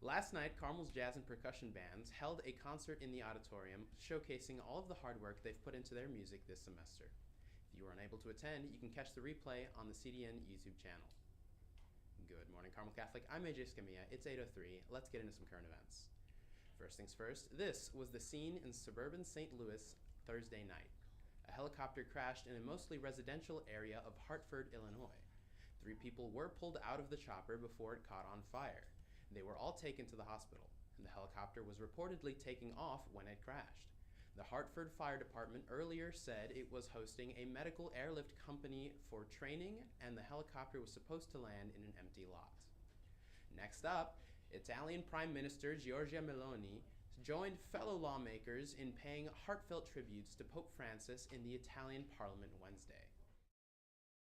Last night, Carmel's jazz and percussion bands held a concert in the auditorium showcasing all of the hard work they've put into their music this semester. If you were unable to attend, you can catch the replay on the CDN YouTube channel. Good morning, Carmel Catholic. I'm AJ Scamilla. It's 8:03. Let's get into some current events. First things first, this was the scene in suburban St. Louis Thursday night. A helicopter crashed in a mostly residential area of Hartford, Illinois. 3 people were pulled out of the chopper before it caught on fire. They were all taken to the hospital, and the helicopter was reportedly taking off when it crashed. The Hartford Fire Department earlier said it was hosting a medical airlift company for training, and the helicopter was supposed to land in an empty lot. Next up, Italian Prime Minister Giorgia Meloni joined fellow lawmakers in paying heartfelt tributes to Pope Francis in the Italian Parliament Wednesday.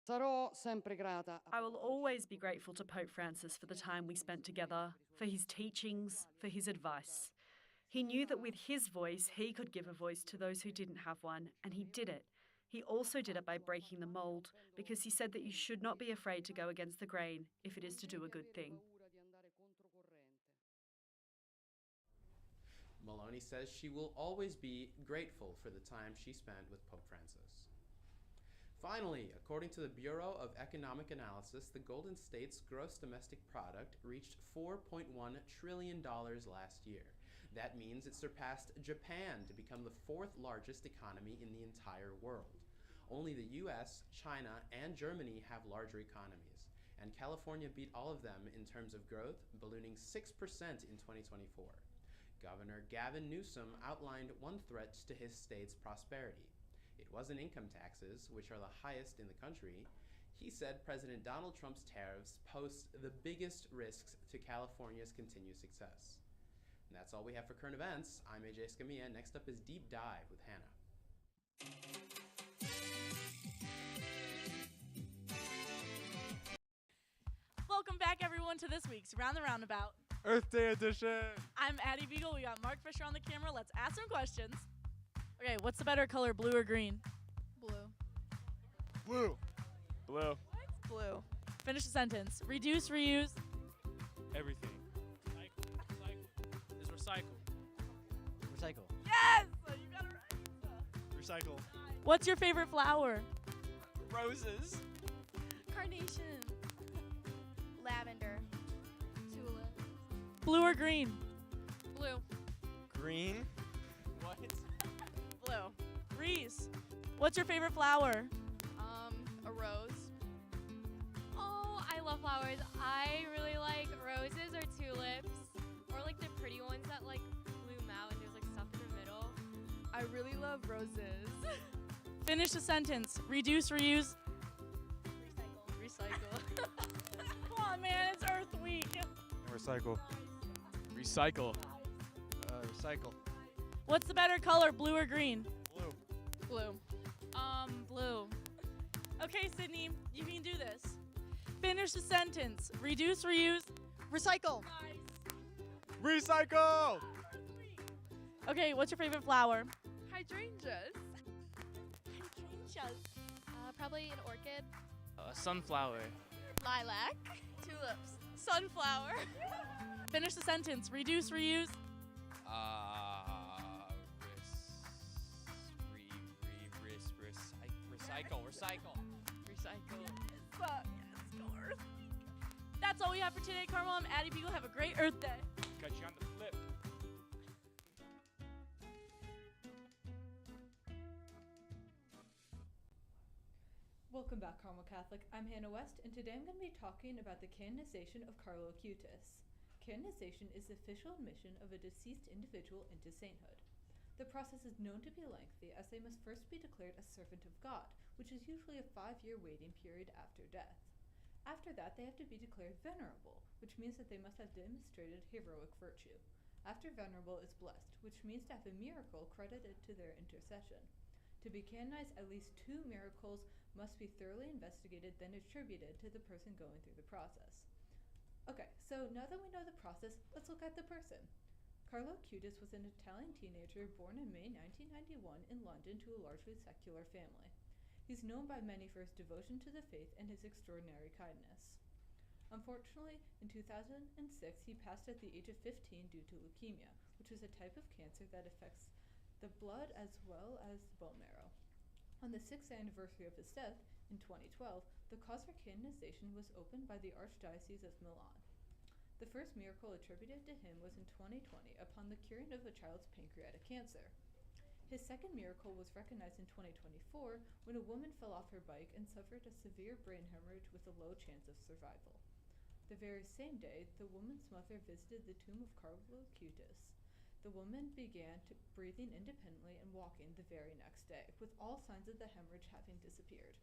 Sarò sempre grata. I will always be grateful to Pope Francis for the time we spent together, for his teachings, for his advice. He knew that with his voice, he could give a voice to those who didn't have one, and he did it. He also did it by breaking the mold, because he said that you should not be afraid to go against the grain if it is to do a good thing. Meloni says she will always be grateful for the time she spent with Pope Francis. Finally, according to the Bureau of Economic Analysis, the Golden State's gross domestic product reached $4.1 trillion last year. That means it surpassed Japan to become the 4th largest economy in the entire world. Only the US, China, and Germany have larger economies, and California beat all of them in terms of growth, ballooning 6% in 2024. Governor Gavin Newsom outlined one threat to his state's prosperity. It wasn't income taxes, which are the highest in the country. He said President Donald Trump's tariffs pose the biggest risks to California's continued success. And that's all we have for current events. I'm AJ Scamilla. Next up is Deep Dive with Hannah. Welcome back, everyone, to this week's Round the Roundabout. Earth Day edition. I'm Addie Beagle. We got Mark Fisher on the camera. Let's ask some questions. Okay, what's the better color, blue or green? Blue. Blue. Blue. Blue. Finish the sentence. Reduce, reuse. Everything. Is recycle. Recycle. Yes! You got it right. Recycle. What's your favorite flower? Roses. Carnation. Lavender. Tulip. Blue or green? Blue. Green. What? Blue. Reese. What's your favorite flower? A rose. Oh, I love flowers. I really like roses or tulips, or like the pretty ones that like bloom out and there's like stuff in the middle. I really love roses. Finish the sentence. Reduce, reuse. Recycle. Come on, man. It's Earth Week. Recycle. Recycle. Recycle. What's the better color, blue or green? Blue. Blue. Blue. Okay, Sydney, you can do this. Finish the sentence. Reduce, reuse. Recycle. Recycle. Okay, what's your favorite flower? Hydrangeas. Probably an orchid. Sunflower. Lilac. Tulips. Sunflower. Finish the sentence. Reduce, reuse. Recycle. That's all we have for today, Carmel. I'm Addie Beagle. Have a great Earth Day. Catch you on the flip. Welcome back, Carmel Catholic. I'm Hannah West, and today I'm going to be talking about the canonization of Carlo Acutis. Canonization is the official admission of a deceased individual into sainthood. The process is known to be lengthy, as they must first be declared a servant of God, which is usually a 5-year waiting period after death. After that, they have to be declared venerable, which means that they must have demonstrated heroic virtue. After venerable is blessed, which means to have a miracle credited to their intercession. To be canonized, at least 2 miracles must be thoroughly investigated, then attributed to the person going through the process. Okay, so now that we know the process, let's look at the person. Carlo Acutis was an Italian teenager born in May 1991 in London to a largely secular family. He's known by many for his devotion to the faith and his extraordinary kindness. Unfortunately, in 2006, he passed at the age of 15 due to leukemia, which is a type of cancer that affects the blood as well as the bone marrow. On the 6th anniversary of his death, in 2012, the cause for canonization was opened by the Archdiocese of Milan. The first miracle attributed to him was in 2020 upon the curing of a child's pancreatic cancer. His second miracle was recognized in 2024 when a woman fell off her bike and suffered a severe brain hemorrhage with a low chance of survival. The very same day, the woman's mother visited the tomb of Carlo Acutis. The woman began breathing independently and walking the very next day, with all signs of the hemorrhage having disappeared.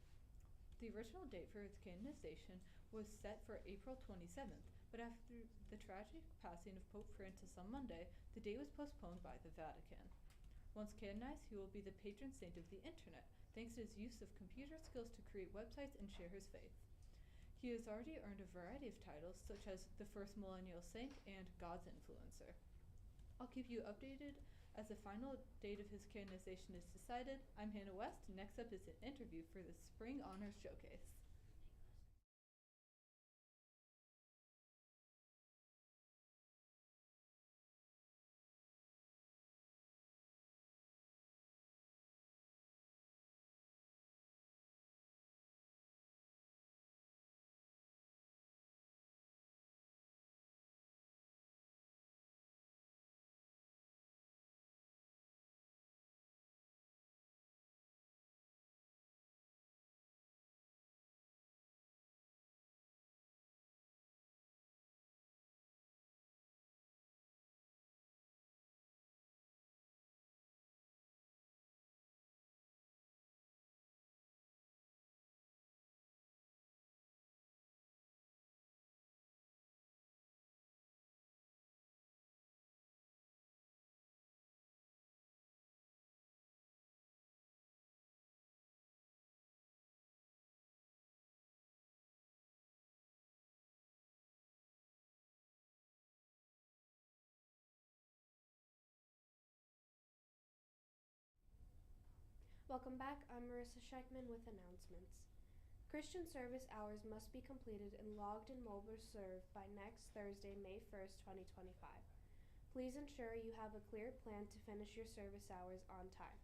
The original date for its canonization was set for April 27th, but after the tragic passing of Pope Francis on Monday, the date was postponed by the Vatican. Once canonized, he will be the patron saint of the internet, thanks to his use of computer skills to create websites and share his faith. He has already earned a variety of titles, such as the first millennial saint and God's influencer. I'll keep you updated as the final date of his canonization is decided. I'm Hannah West. Next up is an interview for the Spring Honors Showcase. Welcome back, I'm Marissa Scheckman with announcements. Christian service hours must be completed and logged in MobileServe by next Thursday, May 1st, 2025. Please ensure you have a clear plan to finish your service hours on time.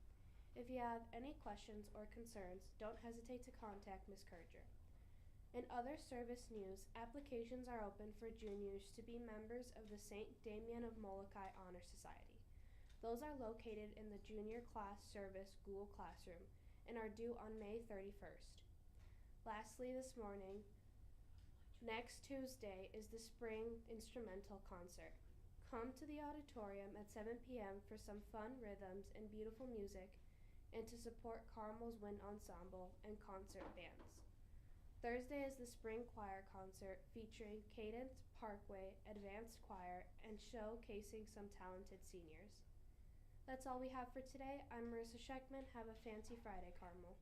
If you have any questions or concerns, don't hesitate to contact Ms. Kurger. In other service news, applications are open for juniors to be members of the St. Damien of Molokai Honor Society. Those are located in the Junior Class Service Google Classroom and are due on May 31st. Lastly, this morning, next Tuesday is the Spring Instrumental Concert. Come to the auditorium at 7 p.m. for some fun rhythms and beautiful music and to support Carmel's Wind Ensemble and concert bands. Thursday is the Spring Choir Concert featuring Cadence Parkway Advanced Choir and showcasing some talented seniors. That's all we have for today. I'm Marissa Scheckman. Have a fancy Friday, Carmel.